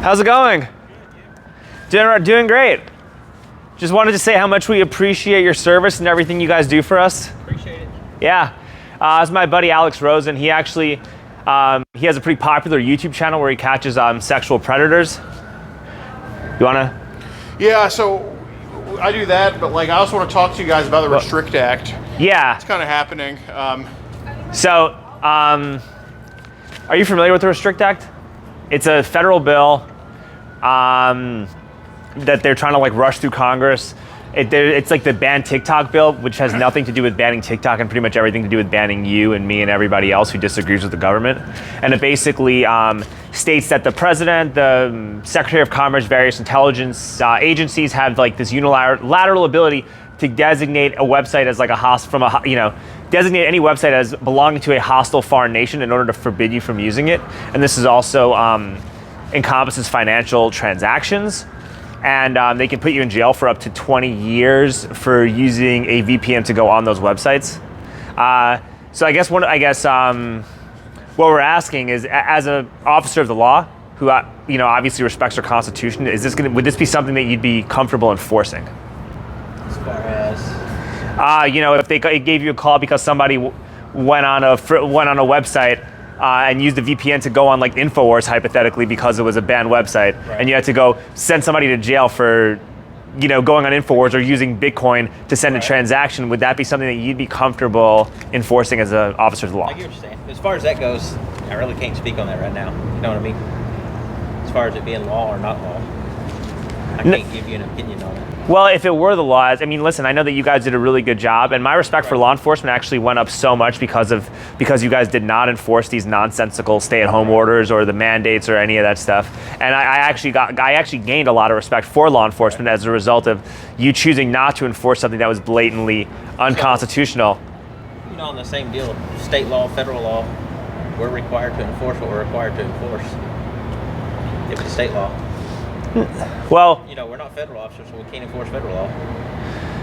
How's it going? Doing great. Just wanted to say how much we appreciate your service and everything you guys do for us. Appreciate it. Yeah. It's my buddy Alex Rosen. He actually, he has a pretty popular YouTube channel where he catches sexual predators. You wanna? Yeah, so I do that, but like I also want to talk to you guys about the Restrict Act. Yeah. It's kind of happening. Are you familiar with the Restrict Act? It's a federal bill that they're trying to like rush through Congress. It's like the ban TikTok bill, which has nothing to do with banning TikTok and pretty much everything to do with banning you and me and everybody else who disagrees with the government. And it basically states that the president, the Secretary of Commerce, various intelligence agencies have like this unilateral ability to designate a website as like designate any website as belonging to a hostile foreign nation in order to forbid you from using it. And this is also encompasses financial transactions. And they can put you in jail for up to 20 years for using a VPN to go on those websites. So I guess what we're asking is, as an officer of the law, who obviously respects our Constitution, would this be something that you'd be comfortable enforcing? As far as if they gave you a call because somebody went on a website and used the VPN to go on like InfoWars hypothetically because it was a banned website, right, and you had to go send somebody to jail for going on InfoWars or using Bitcoin to send a transaction, would that be something that you'd be comfortable enforcing as an officer of the law? I get what you're saying. As far as that goes, I really can't speak on that right now. You know what I mean? As far as it being law or not law, I can't give you an opinion on it. Well, if it were the law, I mean, listen, I know that you guys did a really good job, and my respect for law enforcement actually went up so much because you guys did not enforce these nonsensical stay-at-home orders or the mandates or any of that stuff. And I actually gained a lot of respect for law enforcement as a result of you choosing not to enforce something that was blatantly unconstitutional. On the same deal, state law, federal law, we're required to enforce what we're required to enforce. If it's state law. Well, we're not federal officers, so we can't enforce federal law.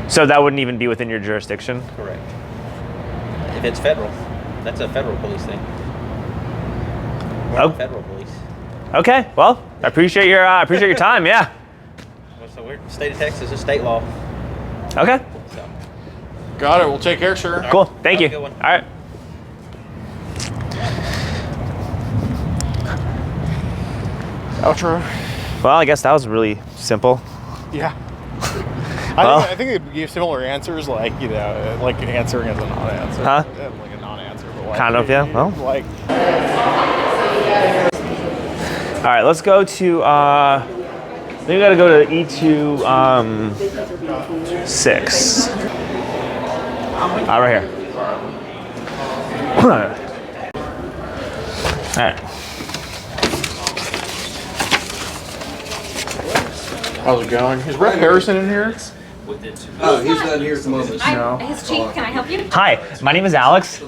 So that wouldn't even be within your jurisdiction? Correct. If it's federal, that's a federal police thing. We're not federal police. Okay. Well, I appreciate your time. Yeah. Well, so we're state of Texas is state law. Okay. So. Got it. We'll take care, sir. Cool. Thank you. Good one. All right. Outro. Well, I guess that was really simple. Yeah. I think they give similar answers, like answering as a non-answer. Huh? Like a non-answer, but like kind of, yeah. Well. Like. All right, let's go to. Then we got to go to E2 6. Right here. All right. How's it going? Is Rep Harrison in here? Oh, he's not here at the moment. No. His chief, can I help you? Hi, my name is Alex.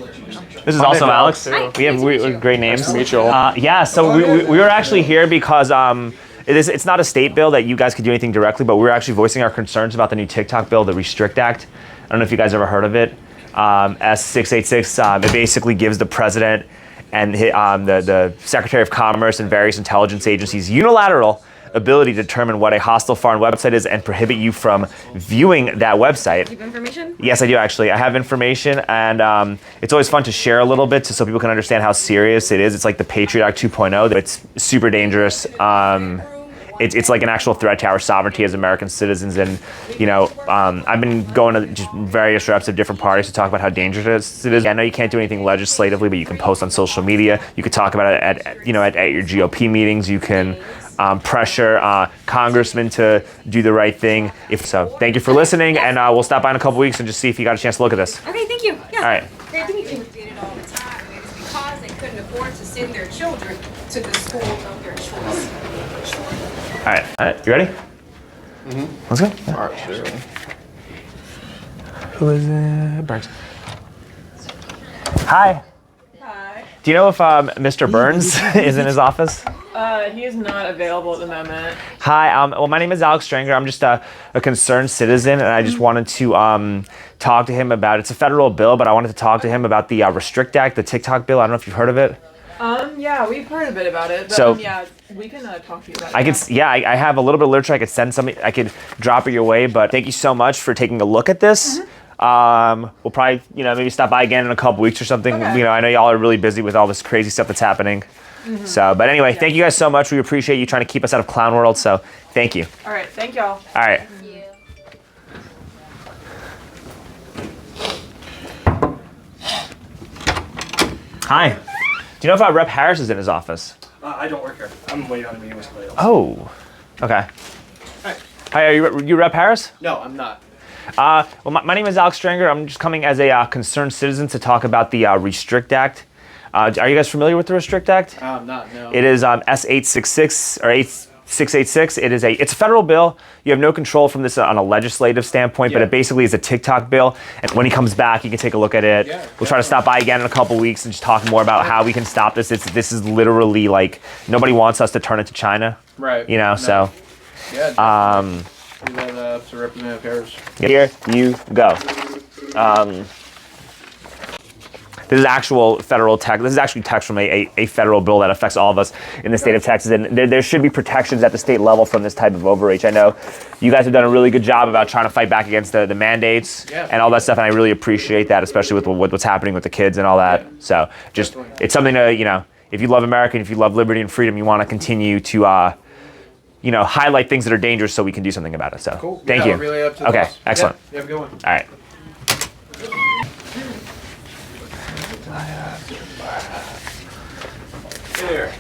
This is also Alex. We have great names. Nice to meet you all. Yeah, so we were actually here because it's not a state bill that you guys could do anything directly, but we were actually voicing our concerns about the new TikTok bill, the Restrict Act. I don't know if you guys ever heard of it. S686. It basically gives the president and the Secretary of Commerce and various intelligence agencies unilateral ability to determine what a hostile foreign website is and prohibit you from viewing that website. Do you have information? Yes, I do actually. I have information, and it's always fun to share a little bit so people can understand how serious it is. It's like the Patriot Act 2.0. It's super dangerous. It's like an actual threat to our sovereignty as American citizens. And, I've been going to just various reps of different parties to talk about how dangerous it is. I know you can't do anything legislatively, but you can post on social media. You could talk about it at your GOP meetings. You can pressure congressmen to do the right thing. Thank you for listening, and we'll stop by in a couple weeks and just see if you got a chance to look at this. Okay, thank you. Yeah. All right. Great to meet you. Did it all the time. It's because they couldn't afford to send their children to the school of their choice. All right. You ready? Mm-hmm. Let's go. Yeah. All right, sure. Who is it? Burns. Hi. Hi. Do you know if Mr. Burns is in his office? He is not available at the moment. Hi, well, my name is Alex Stranger. I'm just a concerned citizen, and I just wanted to talk to him about, it's a federal bill, but I wanted to talk to him about the Restrict Act, the TikTok bill. I don't know if you've heard of it. Yeah, we've heard a bit about it. But, So- yeah, we can talk to you about it. I could, I have a little bit of literature. I could send something. I could drop it your way. But thank you so much for taking a look at this. We'll probably, maybe stop by again in a couple weeks or something. Okay. I know y'all are really busy with all this crazy stuff that's happening. So, but anyway, thank you guys so much. We appreciate you trying to keep us out of clown world. So, thank you. All right, thank y'all. All right. Hi. Do you know if Rep Harris is in his office? I don't work here. I'm waiting on a meeting with somebody else. Oh. Okay. Hi. Hi. Are you Rep Harris? No, I'm not. Well, my name is Alex Stranger. I'm just coming as a concerned citizen to talk about the Restrict Act. Are you guys familiar with the Restrict Act? I'm not, no. It is S866 or 8686. It's a federal bill. You have no control from this on a legislative standpoint, but Yeah. it basically is a TikTok bill. And when he comes back, you can take a look at it. Yeah, We'll try to stop by again in a couple weeks and just talk more about how we can stop this. This is literally like nobody wants us to turn it to China. Right. So Yeah. Leave that up to Representative Harris. here you go. This is actual federal text. This is actually text from a federal bill that affects all of us in the state of Texas. And there should be protections at the state level from this type of overreach. I know you guys have done a really good job about trying to fight back against the mandates and all that stuff. And I really appreciate that, especially with what's happening with the kids and all that. Yeah. So just, it's something to, if you love America and if you love liberty and freedom, you want to continue to, highlight things that are dangerous so we can do something about it. So Cool. thank Yeah, you. Really up to the Okay, boss. excellent. Yeah, have a good one. All right.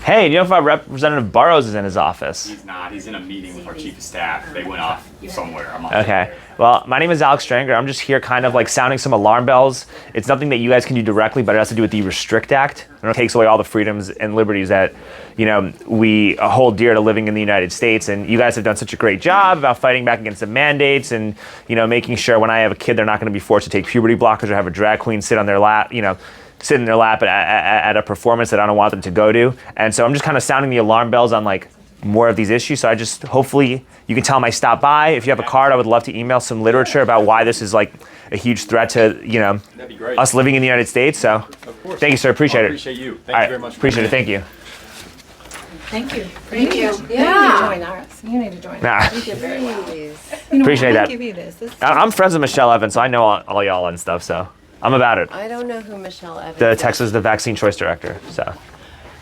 Hey, do you know if Representative Burrows is in his office? He's not. He's in a meeting with our chief of staff. They went off somewhere. I'm not Okay. Well, my name is Alex Stranger. I'm just here kind of like sounding some alarm bells. It's nothing that you guys can do directly, but it has to do with the Restrict Act. And it takes away all the freedoms and liberties that, we hold dear to living in the United States. And you guys have done such a great job about fighting back against the mandates and, making sure when I have a kid, they're not going to be forced to take puberty blockers or have a drag queen sit on their lap, sit in their lap at a performance that I don't want them to go to. And so I'm just kind of sounding the alarm bells on like more of these issues. So I just, hopefully you can tell them I stopped by. If you have a card, I would love to email some literature about why this is like a huge threat to, That'd be great. us living in the United States. So Of course. thank you, sir. Appreciate I it. appreciate you. Thank All right. you very much. Appreciate it. Thank you. Thank you. Thank you. Yeah. You need to join us. You need to join us. Nah, Thank you very much. appreciate that. Give you this. I'm friends with Michelle Evans, so I know all y'all and stuff. So I'm about it. I don't know who Michelle Evans The vaccine choice director. So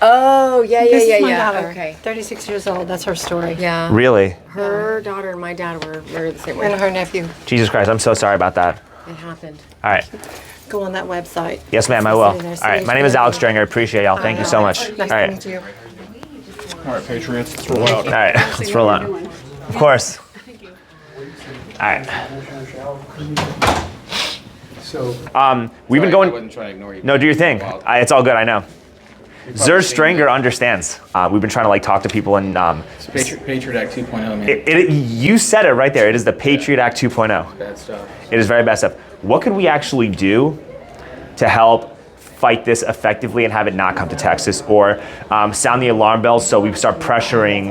Oh, yeah. This is my daughter. Okay. 36 years old. That's her story. Yeah. really, Her daughter and my dad were the same And way. her nephew. Jesus Christ, I'm so sorry about that. It happened. All right. Go on that website. Yes, ma'am, I will. Sitting there, All right. My name is Alex Stranger. I appreciate y'all. Thank you so much. Nice All to right. meet you. All right, Patriots, let's roll out. All right. Let's roll on. Of course. All right. So, We've been I going. wasn't trying to ignore you. No, do your thing. Wild. It's all good. I know. Zer Stranger understands. We've been trying to like talk to people and Patriot Act 2.0, man. you said it right there. It is the Patriot Act 2.0. Bad stuff. It is very bad stuff. What could we actually do to help fight this effectively and have it not come to Texas, or sound the alarm bells so we start pressuring,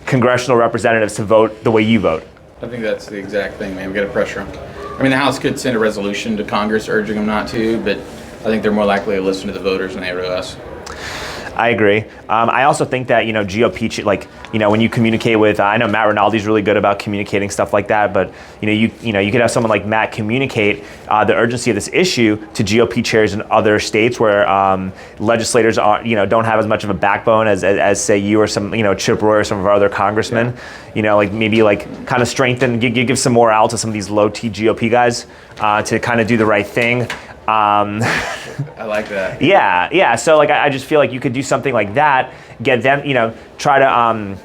congressional representatives to vote the way you vote? I think that's the exact thing, man. We got to pressure them. I mean, the House could send a resolution to Congress urging them not to, but I think they're more likely to listen to the voters than they are to us. I agree. I also think that, GOP, when you communicate with, I know Matt Rinaldi's really good about communicating stuff like that, but, you could have someone like Matt communicate the urgency of this issue to GOP chairs in other states where legislators are, don't have as much of a backbone as say you or some, Chip Roy or some of our other congressmen, maybe kind of strengthen, give some morale to some of these low T GOP guys to kind of do the right thing. I like that. Yeah. So I just feel like you could do something like that, get them, try to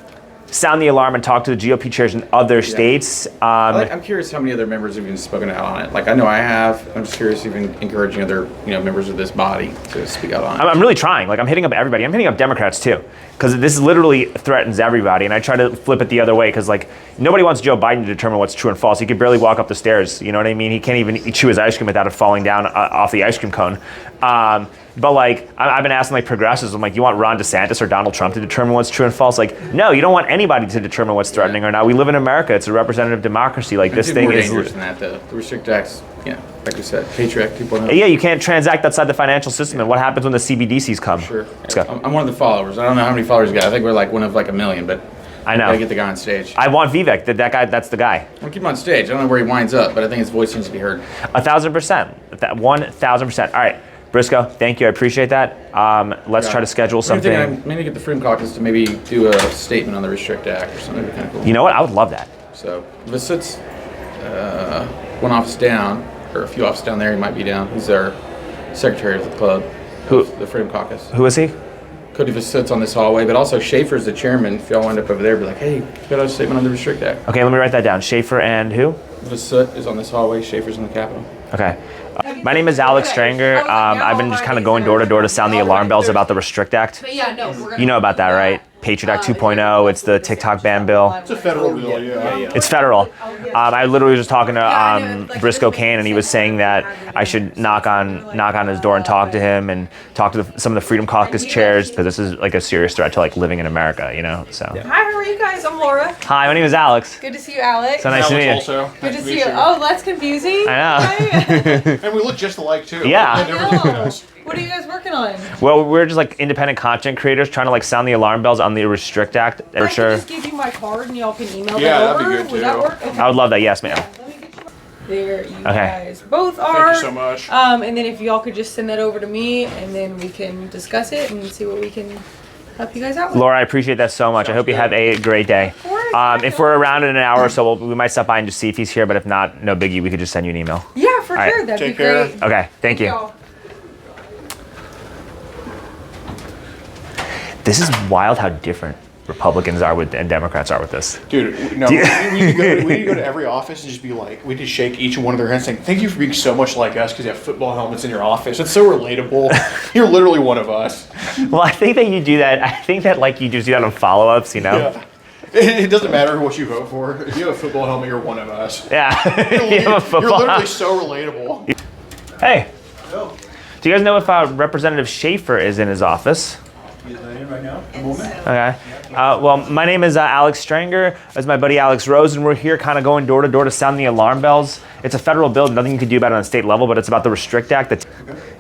sound the alarm and talk to the GOP chairs in other states. I'm curious how many other members have even spoken out on it. I know I have. I'm just curious, even encouraging other, members of this body to speak out on it. I'm really trying. I'm hitting up everybody. I'm hitting up Democrats too, because this literally threatens everybody. And I try to flip it the other way, because nobody wants Joe Biden to determine what's true and false. He could barely walk up the stairs. You know what I mean? He can't even chew his ice cream without it falling down off the ice cream cone. But I've been asking progressives, I'm you want Ron DeSantis or Donald Trump to determine what's true and false? No, you don't want anybody to determine what's threatening or not. We live in America. It's a representative democracy. This It's thing more is dangerous than that, though. The Restrict Act's, like you said, Patriot Act 2.0. Yeah, you can't transact outside the financial system. And what happens when the CBDCs come? Sure. Let's go. I'm one of the followers. I don't know how many followers you got. I think we're like one of like 1 million, but I know. gotta get the guy on stage. I want Vivek. That guy. That's the guy. I'll keep him on stage. I don't know where he winds up, but I think his voice needs to be heard. 1,000%. 1,000%. All right, Briscoe. Thank you. I appreciate that. Let's try to schedule something. Maybe get the Freedom Caucus to maybe do a statement on the Restrict Act or something. That'd be kind of cool. You know what? I would love that. So if it sits one office down, or a few offices down there, he might be down. He's our secretary of the club. Who? The Freedom Caucus. Who is he? Cody sits on this hallway, but also Schaefer's the chairman. If y'all wind up over there, be like, hey, got a statement on the Restrict Act. Okay, let me write that down. Schaefer and who? Vasut is on this hallway. Schaefer's in the Capitol. Okay. My name is Alex Stranger. I've been just kind of going door to door to sound the alarm bells about the Restrict Act. But yeah, no, we're gonna. You know about that, right? Patriot Act 2.0. It's the TikTok ban bill. It's a federal bill, yeah. It's federal. I literally was just talking to Briscoe Kane, and he was saying that I should knock on his door and talk to him, and talk to some of the Freedom Caucus chairs, because this is like a serious threat to like living in America, you know. So. Hi, how are you guys? I'm Laura. Hi, my name is Alex. Good to see you, Alex. So nice to meet you. Also, Good to see you. Oh, that's confusing. I know. Hi. and we look just alike too. Yeah. And everything between us. What are you guys working on? Well, we're just like independent content creators trying to like sound the alarm bells on the Restrict Act, for I sure. can just give you my card and y'all can email Yeah, that that'd over. be good, Would too. that work? Okay. I would love that. Yes, ma'am. Let me get you. There you Okay. guys both are. Thank you so much. And then if y'all could just send that over to me, and then we can discuss it and see what we can help you guys out with. Laura, I appreciate that so much. I hope you have a great day. If we're around in an hour or so, we might stop by and just see if he's here. But if not, no biggie. We could just send you an email. Yeah, for All right. sure. That'd Take be care. great. Okay. Thank you. y'all. This is wild how different Republicans are with and Democrats are with this. Dude, no, we need to go to every office and just be like, we need to shake each one of their hands saying, thank you for being so much like us because you have football helmets in your office. It's so relatable. You're literally one of us. Well, I think that you do that. I think that like you just do that on follow-ups, you know? Yeah. It doesn't matter what you vote for. If you have a football helmet, you're one of us. Yeah. You have a You're football- literally so relatable. Hey. Do you guys know if Representative Schaefer is in his office? He's not in right now. A moment. Okay. Well, my name is Alex Stranger. That's my buddy Alex Rosen. We're here kind of going door to door to sound the alarm bells. It's a federal bill. Nothing you can do about it on a state level, but it's about the Restrict Act. If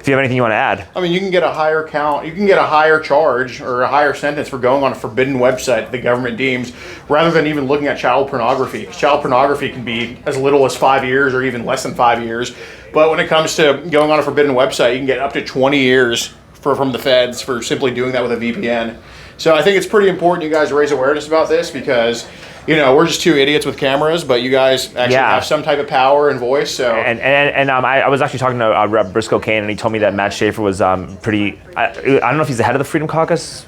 you have anything you want to add. I mean, you can get a higher count, you can get a higher charge or a higher sentence for going on a forbidden website the government deems, rather than even looking at child pornography. Child pornography can be as little as 5 years or even less than 5 years. But when it comes to going on a forbidden website, you can get up to 20 years from the feds for simply doing that with a VPN. So I think it's pretty important you guys raise awareness about this because, you know, we're just two idiots with cameras, but you guys actually have some type of power and voice. So I was actually talking to Rep. Briscoe Kane, and he told me that Matt Schaefer was pretty. I don't know if he's the head of the Freedom Caucus.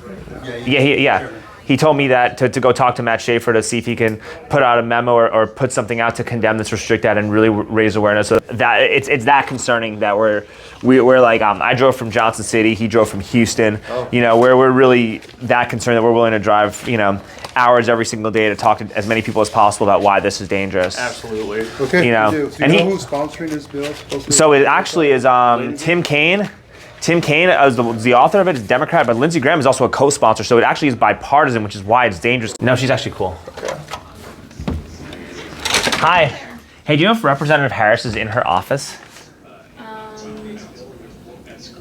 Yeah. He told me that to go talk to Matt Schaefer to see if he can put out a memo or put something out to condemn this Restrict Act and really raise awareness. So that it's that concerning that we're like I drove from Johnson City, he drove from Houston. You know, we're really that concerned that we're willing to drive hours every single day to talk to as many people as possible about why this is dangerous. absolutely. Okay. You know, Do you and know he- who's sponsoring this bill? So it actually is Tim Kaine. Tim Kaine is the author of it, is a Democrat, but Lindsey Graham is also a co-sponsor, so it actually is bipartisan, which is why it's dangerous. No, she's actually cool. Okay. Hi. Hey, do you know if Representative Harris is in her office?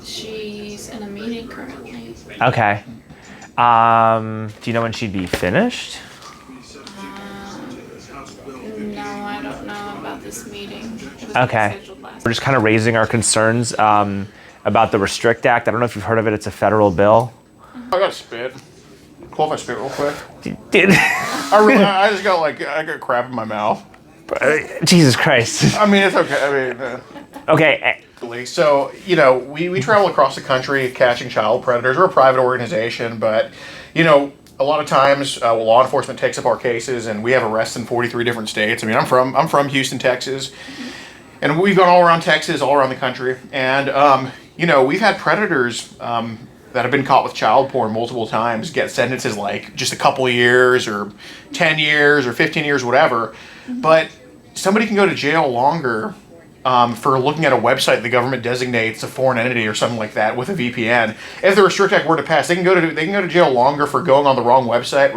She's in a meeting currently. Okay. Do you know when she'd be finished? No, I don't know about this meeting. It was Okay. scheduled last We're just kind of raising our concerns about the Restrict Act. I don't know if you've heard of it. It's a federal bill. I got to spit. Cool if I spit real quick. Dude. I just got I got crap in my mouth. Jesus Christ. I mean, it's okay. I mean, Okay. so, you know, we travel across the country catching child predators. We're a private organization, but, you know, a lot of times law enforcement takes up our cases, and we have arrests in 43 different states. I mean, I'm from Houston, Texas, and we've gone all around Texas, all around the country, and you know, we've had predators that have been caught with child porn multiple times get sentences like just a couple of years or 10 years or 15 years, whatever. But somebody can go to jail longer for looking at a website the government designates a foreign entity or something like that with a VPN. If the Restrict Act were to pass, they can go to jail longer for going on the wrong website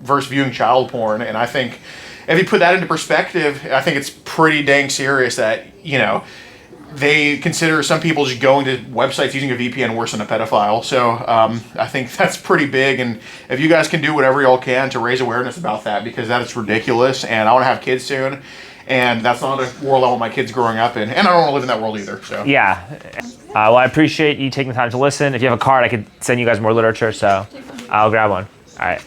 versus viewing child porn. And I think if you put that into perspective, I think it's pretty dang serious that, you know, they consider some people just going to websites using a VPN worse than a pedophile. So I think that's pretty big. And if you guys can do whatever y'all can to raise awareness about that, because that is ridiculous. And I want to have kids soon. And that's not a world I want my kids growing up in. And I don't want to live in that world either. So Yeah. Well, I appreciate you taking the time to listen. If you have a card, I could send you guys more literature, so I'll grab one. All right.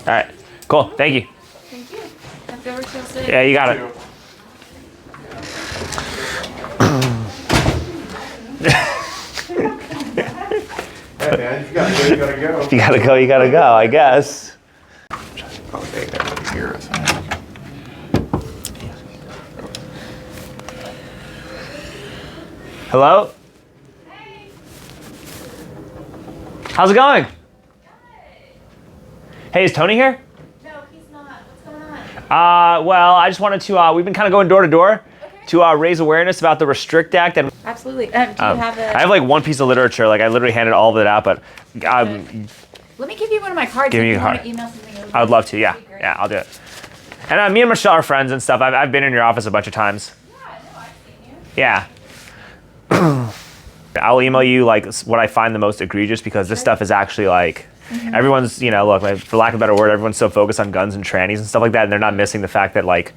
All right. Cool. Thank you. Thank you. Have to ever feel safe. Yeah, you got it. Hey man, if you gotta go, you gotta go. If you gotta go, you gotta go, I guess. Oh, they got here, I think. Hello? How's it going? Hey, is Tony here? No, he's not. What's going on? Well, I just wanted to, we've been kind of going door to door to raise awareness about the Restrict Act. And Absolutely. Do you have a? I have like one piece of literature, like I literally handed all of it out, but Let me give you one of my cards. Give if me you a want card. to email something over. I would love to, yeah. That'd be great. Yeah, I'll do it. And me and Michelle are friends and stuff. I've been in your office a bunch of times. Yeah, I know. I've seen you. Yeah. I'll email you like what I find the most egregious, because this stuff is actually like, everyone's, look, like, for lack of a better word, everyone's so focused on guns and trannies and stuff like that, and they're not missing the fact that, like,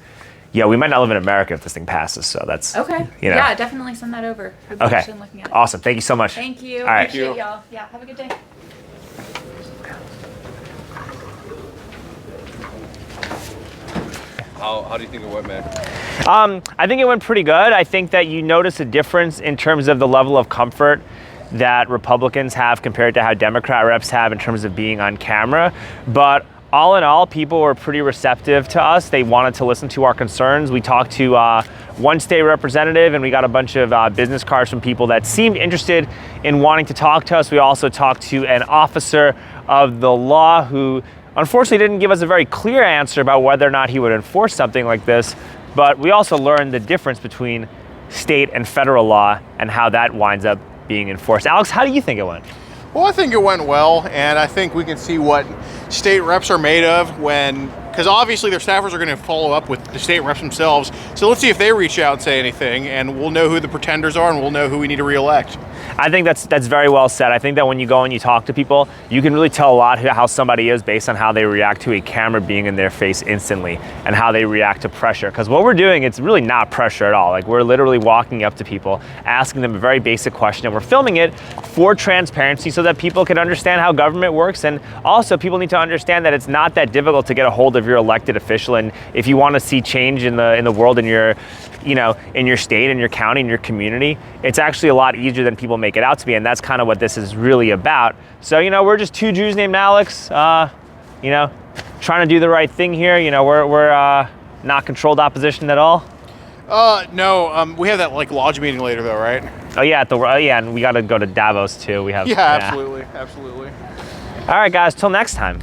yeah, we might not live in America if this thing passes, so that's, Okay. Yeah, definitely send that over. I'd be Okay. interested in looking at it. Awesome. Thank you so much. Thank you. All right. Appreciate y'all. Yeah, have a good day. How do you think it went, man? I think it went pretty good. I think that you notice a difference in terms of the level of comfort that Republicans have compared to how Democrat reps have in terms of being on camera. But all in all, people were pretty receptive to us. They wanted to listen to our concerns. We talked to one state representative, and we got a bunch of business cards from people that seemed interested in wanting to talk to us. We also talked to an officer of the law who unfortunately didn't give us a very clear answer about whether or not he would enforce something like this. But we also learned the difference between state and federal law and how that winds up being enforced. Alex, how do you think it went? Well, I think it went well, and I think we can see what state reps are made of because obviously their staffers are going to follow up with the state reps themselves. So let's see if they reach out and say anything, and we'll know who the pretenders are, and we'll know who we need to reelect. I think that's very well said. I think that when you go and you talk to people, you can really tell a lot how somebody is based on how they react to a camera being in their face instantly and how they react to pressure. Because what we're doing, it's really not pressure at all. Like, we're literally walking up to people, asking them a very basic question, and we're filming it for transparency so that people can understand how government works. And also, people need to understand that it's not that difficult to get a hold of your elected official. And if you want to see change in the world, in your state, in your county, in your community, it's actually a lot easier than people make it out to be, and that's kind of what this is really about. So, we're just two Jews named Alex, trying to do the right thing here. We're not controlled opposition at all. No, we have that lodge meeting later though, right? Oh yeah, and we got to go to Davos too. We have. Yeah, absolutely. All right, guys, till next time.